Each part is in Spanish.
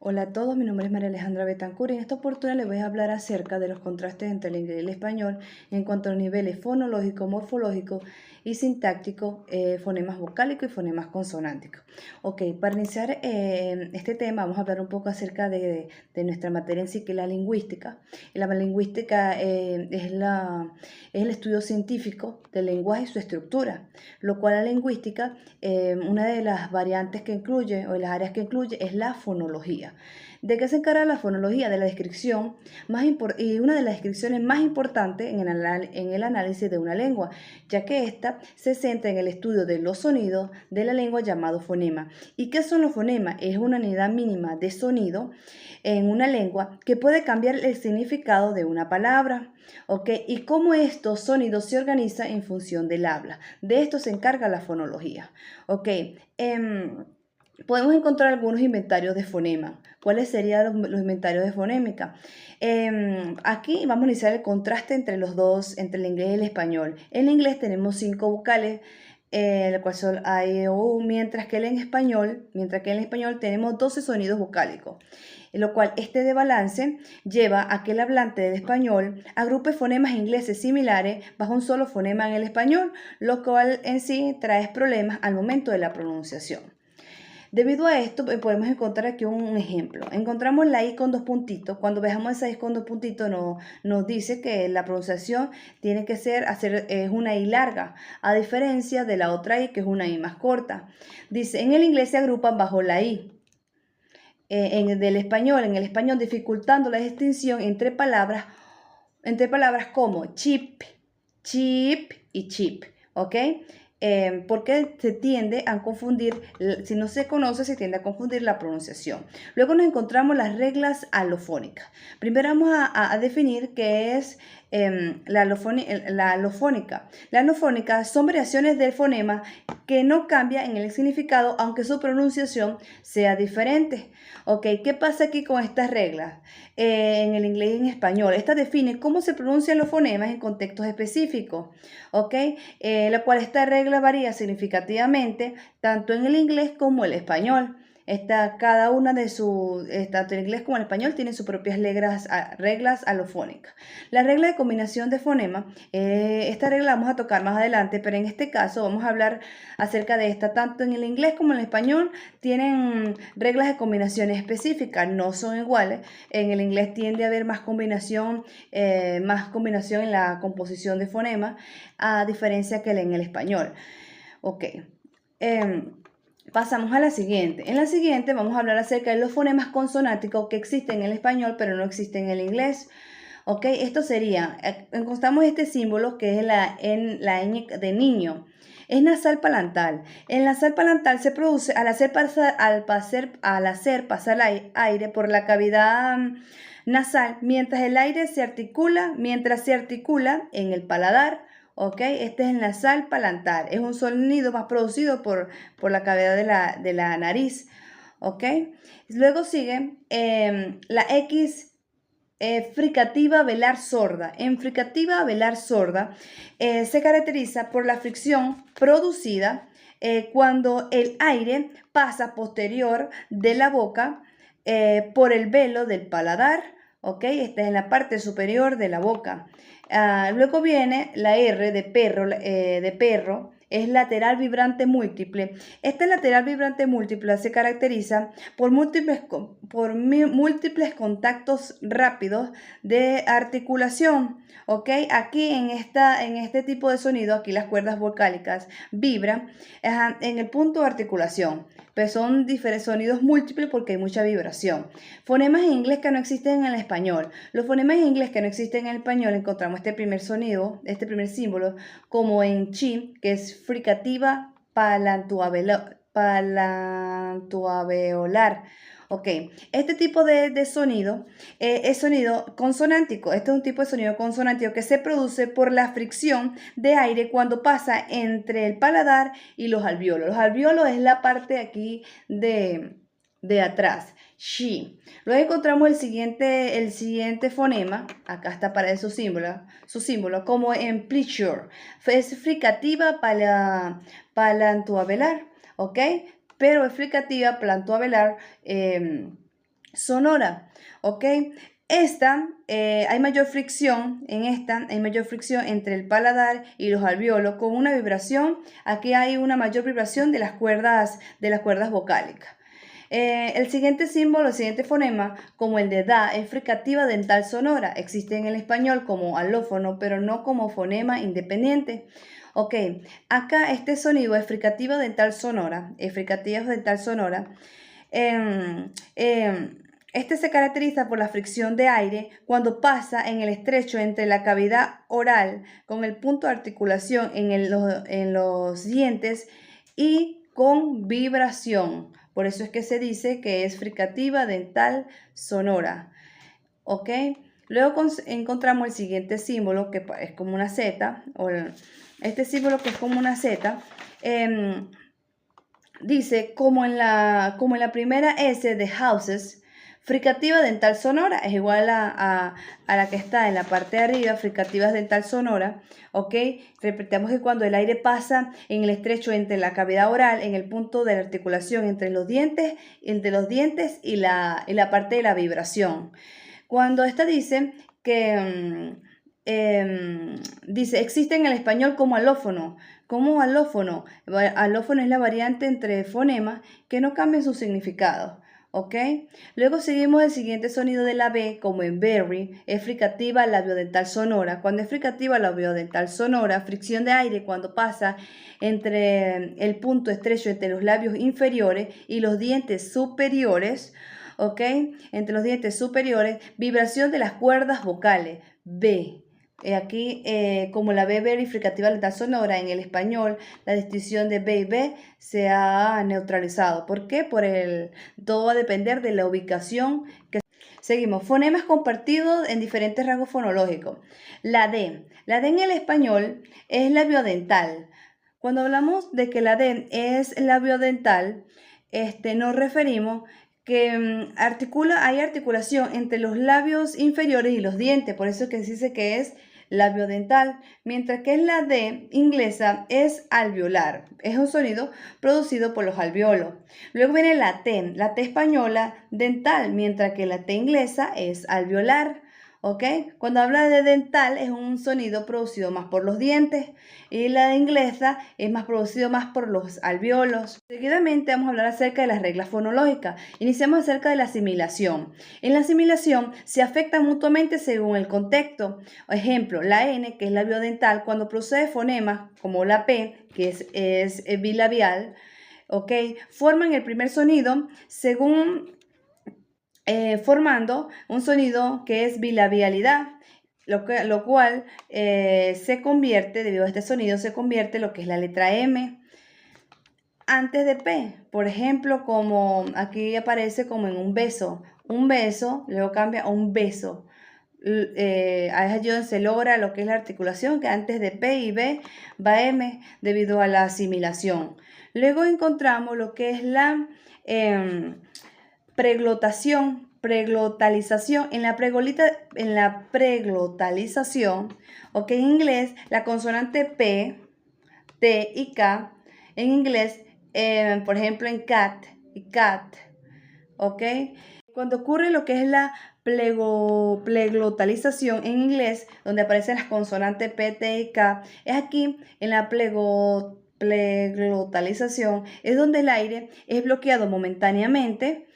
Hola a todos, mi nombre es María Alejandra Betancur y en esta oportunidad les voy a hablar acerca de los contrastes entre el inglés y el español en cuanto a los niveles fonológico, morfológico y sintáctico, fonemas vocálicos y fonemas consonánticos. Ok, para iniciar este tema vamos a hablar un poco acerca de nuestra materia en sí, que es la lingüística. Y la lingüística es el estudio científico del lenguaje y su estructura, lo cual la lingüística, una de las variantes que incluye o de las áreas que incluye es la fonología. ¿De qué se encarga la fonología? De la descripción y una de las descripciones más importantes en el análisis de una lengua, ya que ésta se centra en el estudio de los sonidos de la lengua llamado fonema. ¿Y qué son los fonemas? Es una unidad mínima de sonido en una lengua que puede cambiar el significado de una palabra. ¿Ok? Y cómo estos sonidos se organizan en función del habla. De esto se encarga la fonología. ¿Ok? Podemos encontrar algunos inventarios de fonema. ¿Cuáles serían los inventarios de fonémica? Aquí vamos a iniciar el contraste entre los dos, entre el inglés y el español. En inglés tenemos 5 vocales, el cual son A, E, O, U, mientras que en español tenemos 12 sonidos vocálicos, en lo cual este desbalance lleva a que el hablante del español agrupe fonemas ingleses similares bajo un solo fonema en el español, lo cual en sí trae problemas al momento de la pronunciación. Debido a esto, podemos encontrar aquí un ejemplo. Encontramos la I con 2 puntitos. Cuando veamos esa I con 2 puntitos, nos dice que la pronunciación tiene que es una I larga, a diferencia de la otra I, que es una I más corta. Dice, en el inglés se agrupan bajo la I. En el español, dificultando la distinción entre palabras como chip, chip y chip, ¿ok? Porque se tiende a confundir, si no se conoce, se tiende a confundir la pronunciación. Luego nos encontramos las reglas alofónicas. Primero vamos a definir qué es la alofónica. La alofónica son variaciones del fonema que no cambia en el significado, aunque su pronunciación sea diferente. ¿Ok? ¿Qué pasa aquí con estas reglas? En el inglés y en español. Esta define cómo se pronuncian los fonemas en contextos específicos. ¿Ok? La cual esta regla varía significativamente tanto en el inglés como el español. Cada una de tanto el inglés como el español tiene sus propias reglas alofónicas. La regla de combinación de fonemas, esta regla la vamos a tocar más adelante, pero en este caso vamos a hablar acerca de esta. Tanto en el inglés como en el español tienen reglas de combinación específicas, no son iguales. En el inglés tiende a haber más combinación en la composición de fonemas, a diferencia que en el español. Ok. Pasamos a la siguiente. En la siguiente vamos a hablar acerca de los fonemas consonánticos que existen en el español pero no existen en el inglés. Ok, esto sería, encontramos este símbolo que es la ñ de niño. Es nasal palantal. El nasal palantal se produce al hacer pasar aire por la cavidad nasal mientras se articula en el paladar. ¿Ok? Este es el nasal palantar. Es un sonido más producido por la cavidad de la nariz. ¿Ok? Luego sigue la X fricativa velar sorda. En fricativa velar sorda se caracteriza por la fricción producida cuando el aire pasa posterior de la boca por el velo del paladar. ¿Ok? Esta es en la parte superior de la boca. Luego viene la R de perro, es lateral vibrante múltiple. Esta lateral vibrante múltiple se caracteriza por múltiples contactos rápidos de articulación. ¿Ok? Aquí en este tipo de sonido, aquí las cuerdas vocálicas vibran en el punto de articulación. Pero son diferentes sonidos múltiples porque hay mucha vibración. Fonemas en inglés que no existen en el español. Los fonemas en inglés que no existen en el español encontramos este primer sonido, este primer símbolo, como en chi, que es fricativa palantoalveolar. Ok, este tipo de sonido es sonido consonántico. Este es un tipo de sonido consonántico que se produce por la fricción de aire cuando pasa entre el paladar y los alvéolos. Los alvéolos es la parte aquí de atrás. Shi. Luego encontramos el siguiente fonema. Acá está para su símbolo, como en pleasure. Es fricativa palantoalveolar. ¿Ok? Pero es fricativa palantoalveolar sonora, ¿ok? Hay mayor fricción, hay mayor fricción entre el paladar y los alvéolos con una vibración. Aquí hay una mayor vibración de las cuerdas vocálicas. El siguiente símbolo, el siguiente fonema, como el de da, es fricativa dental sonora. Existe en el español como alófono, pero no como fonema independiente. Ok, acá este sonido es fricativa dental sonora. Este se caracteriza por la fricción de aire cuando pasa en el estrecho entre la cavidad oral con el punto de articulación en los dientes y con vibración. Por eso es que se dice que es fricativa dental sonora. ¿Ok? Luego encontramos el siguiente símbolo que es como una Z. Este símbolo que es como una Z. Dice, como en la primera S de houses, fricativa dental sonora es igual a la que está en la parte de arriba, fricativa dental sonora, ¿ok? Repitamos que cuando el aire pasa en el estrecho entre la cavidad oral, en el punto de la articulación entre los dientes y la parte de la vibración. Cuando esta dice que... dice, existe en el español como alófono. Como alófono. Alófono es la variante entre fonemas que no cambian su significado. ¿Ok? Luego seguimos el siguiente sonido de la B, como en berry, es fricativa labiodental sonora. Cuando es fricativa labiodental sonora, fricción de aire cuando pasa entre el punto estrecho entre los labios inferiores y los dientes superiores. ¿Ok? Entre los dientes superiores, vibración de las cuerdas vocales. B. Aquí, como la B verificativa dental sonora en el español, la distinción de B y B se ha neutralizado. ¿Por qué? Todo va a depender de la ubicación que... Seguimos, fonemas compartidos en diferentes rasgos fonológicos. La D en el español es labiodental. Cuando hablamos de que la D es labiodental, nos referimos que hay articulación entre los labios inferiores y los dientes, por eso es que se dice que es labiodental, mientras que la D inglesa es alveolar, es un sonido producido por los alvéolos. Luego viene la T española dental, mientras que la T inglesa es alveolar. ¿Ok? Cuando habla de dental es un sonido producido más por los dientes y la de inglesa es más producido más por los alvéolos. Seguidamente vamos a hablar acerca de las reglas fonológicas. Iniciamos acerca de la asimilación. En la asimilación se afectan mutuamente según el contexto. Ejemplo, la N, que es labiodental, cuando procede fonemas como la P, que es bilabial, ¿ok? Forman el primer sonido según... formando un sonido que es bilabialidad, lo cual se convierte, debido a este sonido, se convierte en lo que es la letra M antes de P. Por ejemplo, como aquí aparece como en un beso, luego cambia a un beso. Allí donde se logra lo que es la articulación, que antes de P y B va M debido a la asimilación. Luego encontramos lo que es la... preglotalización. En la preglotalización, ok, en inglés, la consonante P, T y K, en inglés, por ejemplo, en cat y cat, ok. Cuando ocurre lo que es la preglotalización en inglés, donde aparecen las consonantes P, T y K, es aquí en la preglotalización, es donde el aire es bloqueado momentáneamente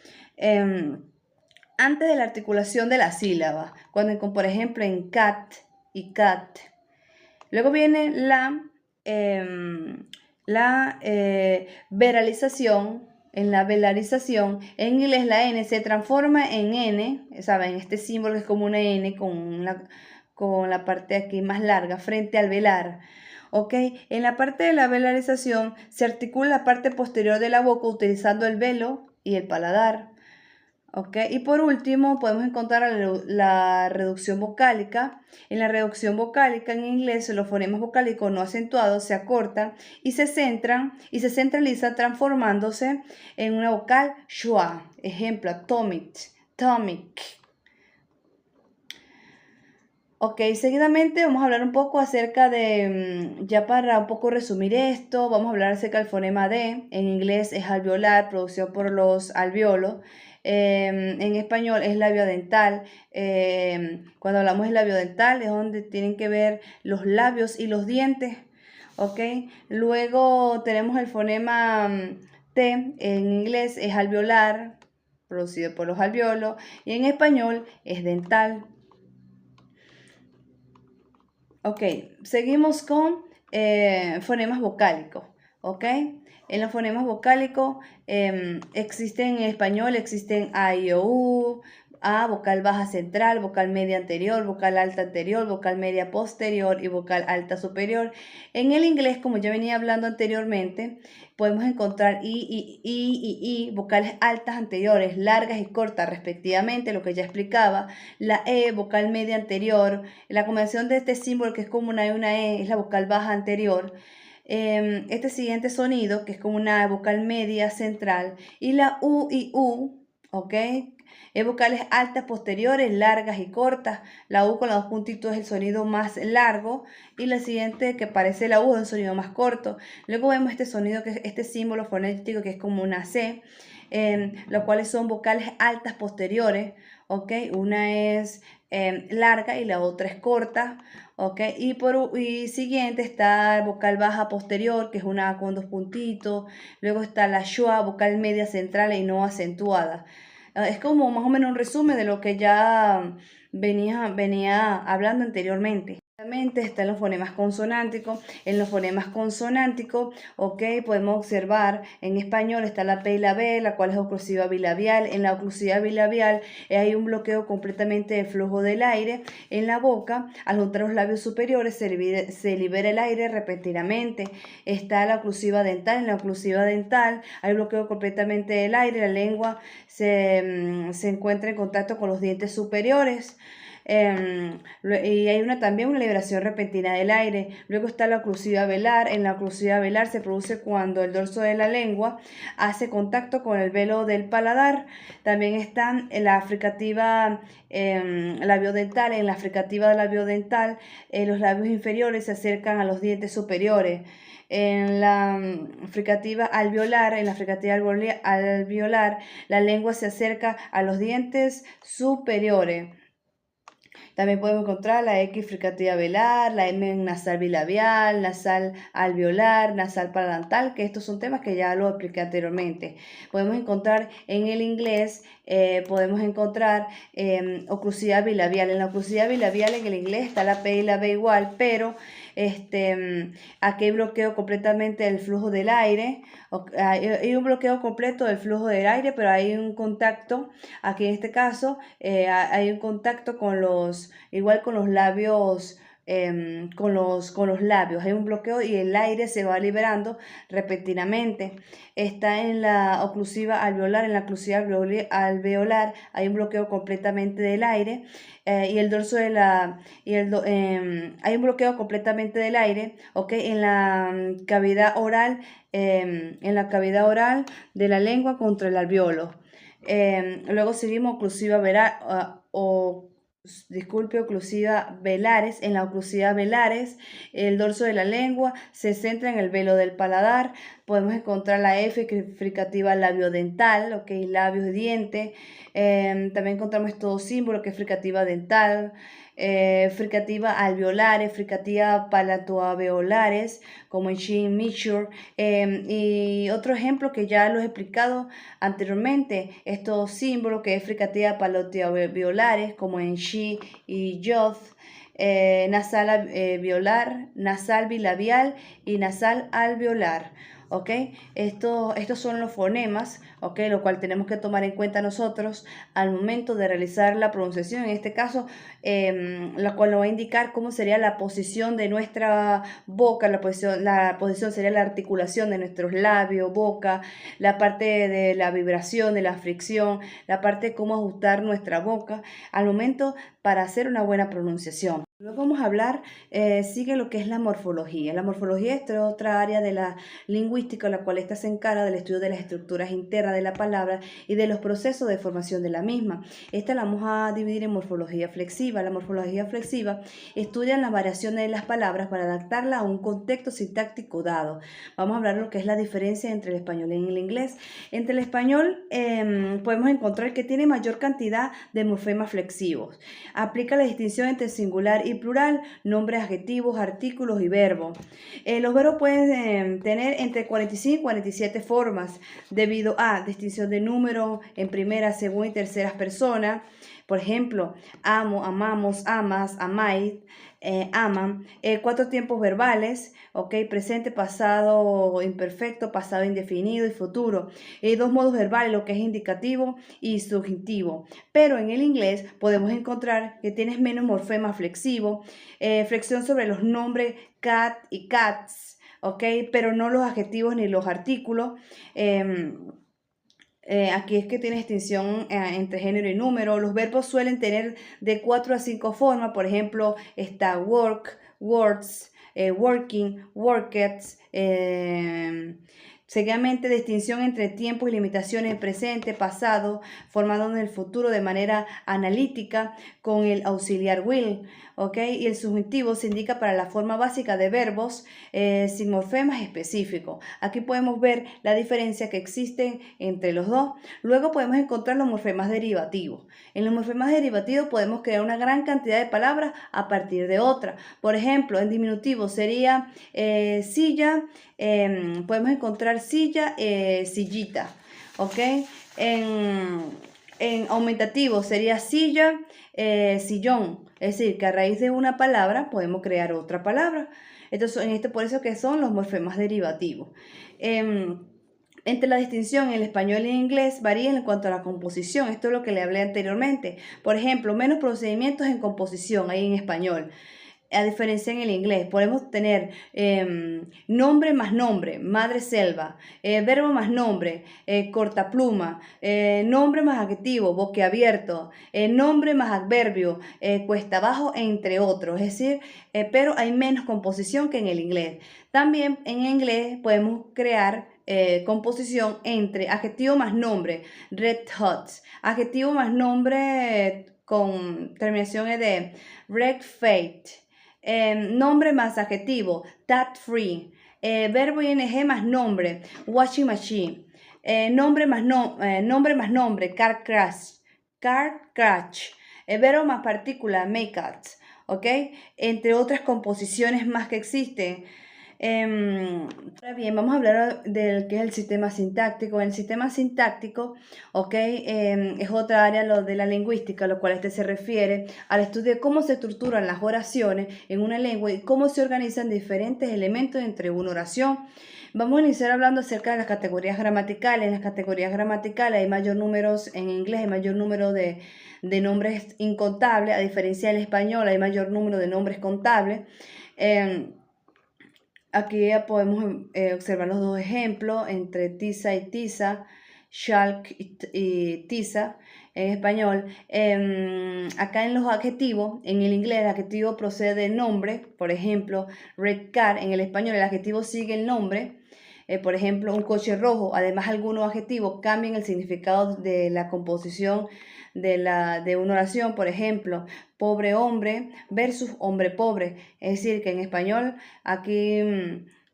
antes de la articulación de la sílaba, cuando por ejemplo en cat y cat. Luego viene veralización. En la velarización, en inglés la N se transforma en N, ¿saben? Este símbolo es como una N con la parte aquí más larga frente al velar. ¿Ok? En la parte de la velarización se articula la parte posterior de la boca utilizando el velo y el paladar. ¿Ok? Y por último podemos encontrar la reducción vocálica. En la reducción vocálica en inglés los fonemas vocálicos no acentuados se acortan y se centralizan transformándose en una vocal schwa. Ejemplo, atomic. Ok, seguidamente vamos a hablar un poco acerca de, ya para un poco resumir esto, vamos a hablar acerca del fonema D. En inglés es alveolar, producido por los alvéolos. en español es labio dental. Cuando hablamos de labio dental es donde tienen que ver los labios y los dientes. ¿Ok? Luego tenemos el fonema T, en inglés es alveolar, producido por los alveolos, y en español es dental. Ok, seguimos con fonemas vocálicos. ¿Ok? En los fonemas vocálicos existen en español, existen A, I, O, U, A, vocal baja central, vocal media anterior, vocal alta anterior, vocal media posterior y vocal alta superior. En el inglés, como ya venía hablando anteriormente, podemos encontrar I, vocales altas anteriores, largas y cortas respectivamente, lo que ya explicaba. La E, vocal media anterior. La combinación de este símbolo, que es como una E y una E, es la vocal baja anterior. Este siguiente sonido, que es como una vocal media central, y la U y U, ¿ok? Es vocales altas posteriores, largas y cortas. La U con los dos puntitos es el sonido más largo, y la siguiente, que parece la U, es un sonido más corto. Luego vemos este sonido, que es este símbolo fonético, que es como una C, los cuales son vocales altas posteriores, ¿ok? Una es larga y la otra es corta. ¿Ok? Y siguiente está vocal baja posterior, que es una con dos puntitos. Luego está la schwa, vocal media central y no acentuada. Es como más o menos un resumen de lo que ya venía hablando anteriormente. Están los fonemas consonánticos. En los fonemas consonánticos, ok, podemos observar en español está la P y la B, la cual es oclusiva bilabial. En la oclusiva bilabial hay un bloqueo completamente del flujo del aire en la boca. Al juntar los labios superiores se libera el aire repentinamente. Está la oclusiva dental. En la oclusiva dental hay bloqueo completamente del aire. La lengua se encuentra en contacto con los dientes superiores. Y hay también una liberación repentina del aire. Luego está la oclusiva velar. En la oclusiva velar se produce cuando el dorso de la lengua hace contacto con el velo del paladar. También está la fricativa labiodental. En la fricativa labiodental los labios inferiores se acercan a los dientes superiores. En la fricativa alveolar, la lengua se acerca a los dientes superiores. También podemos encontrar la X fricativa velar, la M nasal bilabial, nasal alveolar, nasal parantal, que estos son temas que ya lo expliqué anteriormente. Podemos encontrar en el inglés, podemos encontrar oclusividad bilabial. En la oclusividad bilabial en el inglés está la P y la B igual, pero aquí hay bloqueo completamente del flujo del aire. Hay un bloqueo completo del flujo del aire, pero hay un contacto, aquí en este caso, hay un contacto igual con los labios, con los labios, hay un bloqueo y el aire se va liberando repentinamente. Está en la oclusiva alveolar. En la oclusiva alveolar hay un bloqueo completamente del aire, y el dorso de la, hay un bloqueo completamente del aire, ¿ok? En la cavidad oral, de la lengua contra el alveolo. Luego seguimos oclusiva velar, oclusiva velares. En la oclusiva velares, el dorso de la lengua se centra en el velo del paladar. Podemos encontrar la F, que es fricativa labiodental, ok, labios y dientes. También encontramos estos símbolos, que es fricativa dental, fricativa alveolares, fricativa palatoalveolares, como en she, mixture, y otro ejemplo que ya los he explicado anteriormente, estos símbolos, que es fricativa palatoalveolares, como en she y yoth, nasal violar, nasal bilabial y nasal alveolar. ¿Ok? Estos son los fonemas, ¿ok? Lo cual tenemos que tomar en cuenta nosotros al momento de realizar la pronunciación. En este caso, la cual nos va a indicar cómo sería la posición de nuestra boca. La posición sería la articulación de nuestros labios, boca, la parte de la vibración, de la fricción, la parte de cómo ajustar nuestra boca al momento para hacer una buena pronunciación. Luego vamos a hablar, sigue lo que es la morfología. La morfología es otra área de la lingüística, la cual esta se encarga del estudio de las estructuras internas de la palabra y de los procesos de formación de la misma. Esta la vamos a dividir en morfología flexiva. La morfología flexiva estudia las variaciones de las palabras para adaptarla a un contexto sintáctico dado. Vamos a hablar de lo que es la diferencia entre el español y el inglés. Entre el español podemos encontrar que tiene mayor cantidad de morfemas flexivos. Aplica la distinción entre singular y plural, nombres, adjetivos, artículos y verbos. Los verbos pueden tener entre 45 y 47 formas debido a distinción de número en primera, segunda y terceras personas. Por ejemplo, amo, amamos, amas, amáis, aman. Cuatro tiempos verbales, ¿ok? Presente, pasado imperfecto, pasado indefinido y futuro. Dos modos verbales, lo que es indicativo y subjuntivo. Pero en el inglés podemos encontrar que tienes menos morfema flexivo, flexión sobre los nombres cat y cats, ¿ok? Pero no los adjetivos ni los artículos. Aquí es que tiene distinción entre género y número. Los verbos suelen tener de 4 a 5 formas. Por ejemplo, está work, words, working, worked. Seguidamente, distinción entre tiempos y limitaciones en presente, pasado, formado en el futuro de manera analítica con el auxiliar will, ¿ok? Y el subjuntivo se indica para la forma básica de verbos sin morfemas específicos. Aquí podemos ver la diferencia que existe entre los dos. Luego podemos encontrar los morfemas derivativos. En los morfemas derivativos podemos crear una gran cantidad de palabras a partir de otra. Por ejemplo, en diminutivo sería silla, podemos encontrar silla, sillita, ¿ok? En aumentativo sería silla, sillón. Es decir, que a raíz de una palabra podemos crear otra palabra. Entonces, por eso que son los morfemas derivativos. Entre la distinción en el español y en inglés varía en cuanto a la composición. Esto es lo que le hablé anteriormente. Por ejemplo, menos procedimientos en composición ahí en español. A diferencia en el inglés, podemos tener nombre más nombre, madre selva, verbo más nombre, cortapluma, nombre más adjetivo, boquiabierto, nombre más adverbio, cuesta abajo, entre otros. Es decir, pero hay menos composición que en el inglés. También en inglés podemos crear composición entre adjetivo más nombre, red hot, adjetivo más nombre con terminaciones de red fate. Nombre más adjetivo, that free. Verbo ing más nombre, washing machine. Nombre más nombre, car crash. Car crash. Verbo más partícula, make out. ¿Ok? Entre otras composiciones más que existen. Ahora bien, vamos a hablar del que es el sistema sintáctico. El sistema sintáctico, ¿ok? Es otra área lo de la lingüística, a lo cual este se refiere al estudio de cómo se estructuran las oraciones en una lengua y cómo se organizan diferentes elementos entre una oración. Vamos a iniciar hablando acerca de las categorías gramaticales. En las categorías gramaticales hay mayor números, en inglés hay mayor número de nombres incontables, a diferencia del español hay mayor número de nombres contables. Aquí ya podemos observar los dos ejemplos entre tiza y tiza, shalk y tiza en español. Acá en los adjetivos, en el inglés el adjetivo procede del nombre, por ejemplo, red car, en el español el adjetivo sigue el nombre. Por ejemplo, un coche rojo. Además, algunos adjetivos cambian el significado de la composición de una oración. Por ejemplo, pobre hombre versus hombre pobre. Es decir, que en español aquí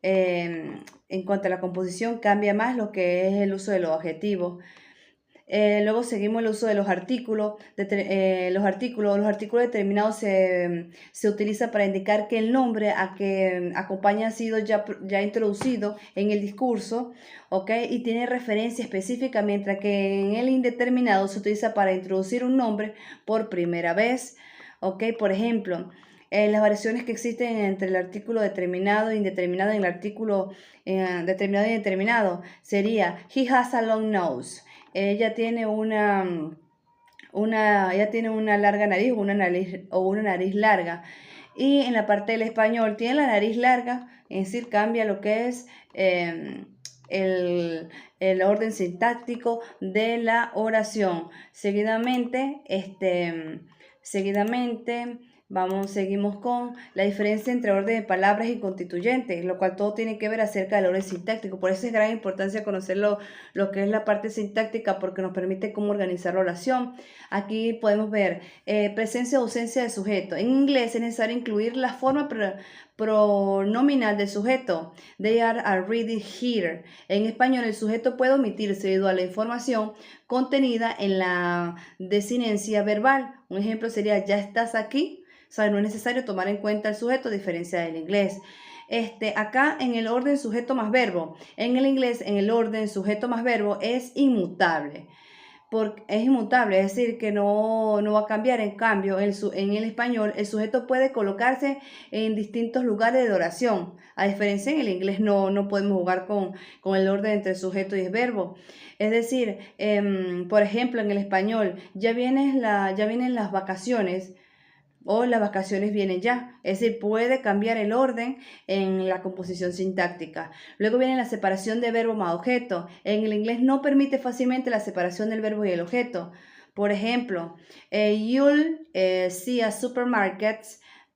en cuanto a la composición cambia más lo que es el uso de los adjetivos. Luego seguimos el uso de los artículos. Los artículos determinados se utilizan para indicar que el nombre a que acompaña ha sido ya introducido en el discurso, ¿ok? Y tiene referencia específica, mientras que en el indeterminado se utiliza para introducir un nombre por primera vez, ¿ok? Por ejemplo, las variaciones que existen entre el artículo determinado e indeterminado en el artículo determinado e indeterminado sería he has a long nose. Ella tiene ella tiene una larga nariz o una nariz larga. Y en la parte del español tiene la nariz larga, es decir, cambia lo que es el orden sintáctico de la oración. Seguidamente Seguimos con la diferencia entre orden de palabras y constituyentes, lo cual todo tiene que ver acerca del orden sintáctico. Por eso es gran importancia conocer lo que es la parte sintáctica, porque nos permite cómo organizar la oración. Aquí podemos ver presencia o ausencia de sujeto. En inglés es necesario incluir la forma pronominal del sujeto. They are already here. En español, el sujeto puede omitirse debido a la información contenida en la desinencia verbal. Un ejemplo sería, ya estás aquí. O sea, no es necesario tomar en cuenta el sujeto a diferencia del inglés. Acá en el orden sujeto más verbo. En el inglés, en el orden sujeto más verbo es inmutable. Es inmutable, es decir, que no va a cambiar. En cambio, en el español, el sujeto puede colocarse en distintos lugares de oración. A diferencia en el inglés, no podemos jugar con el orden entre sujeto y el verbo. Es decir, por ejemplo, en el español, ya vienen las vacaciones, o las vacaciones vienen ya. Es decir, puede cambiar el orden en la composición sintáctica. Luego viene la separación de verbo más objeto. En el inglés no permite fácilmente la separación del verbo y el objeto. Por ejemplo, you'll see a supermarket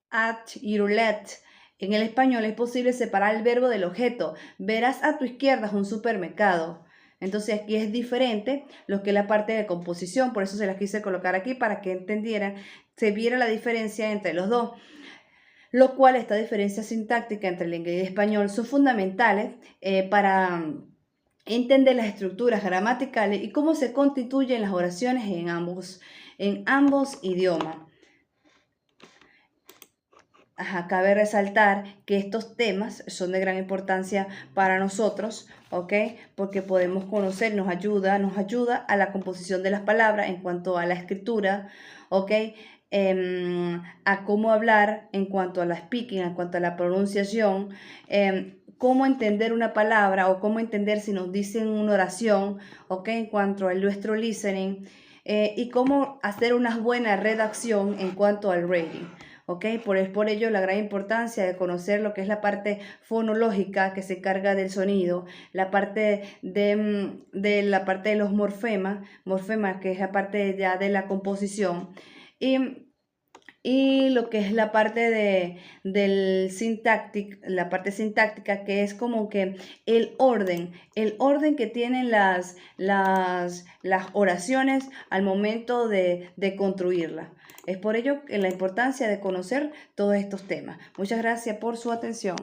at your left. En el español es posible separar el verbo del objeto. Verás a tu izquierda un supermercado. Entonces aquí es diferente lo que es la parte de composición, por eso se las quise colocar aquí para que entendieran, se viera la diferencia entre los dos. Lo cual esta diferencia sintáctica entre el inglés y el español son fundamentales para entender las estructuras gramaticales y cómo se constituyen las oraciones en ambos idiomas. Cabe resaltar que estos temas son de gran importancia para nosotros, ¿ok? Porque podemos conocer, nos ayuda a la composición de las palabras en cuanto a la escritura, ¿ok? A cómo hablar en cuanto a la speaking, en cuanto a la pronunciación, cómo entender una palabra o cómo entender si nos dicen una oración, ¿ok? En cuanto a nuestro listening, y cómo hacer una buena redacción en cuanto al reading. ¿Ok? Por ello la gran importancia de conocer lo que es la parte fonológica que se encarga del sonido, la parte de la parte de los morfemas que es la parte ya de la composición, y lo que es la parte la parte sintáctica, que es como que el orden que tienen las oraciones al momento de construirlas. Es por ello que la importancia de conocer todos estos temas. Muchas gracias por su atención.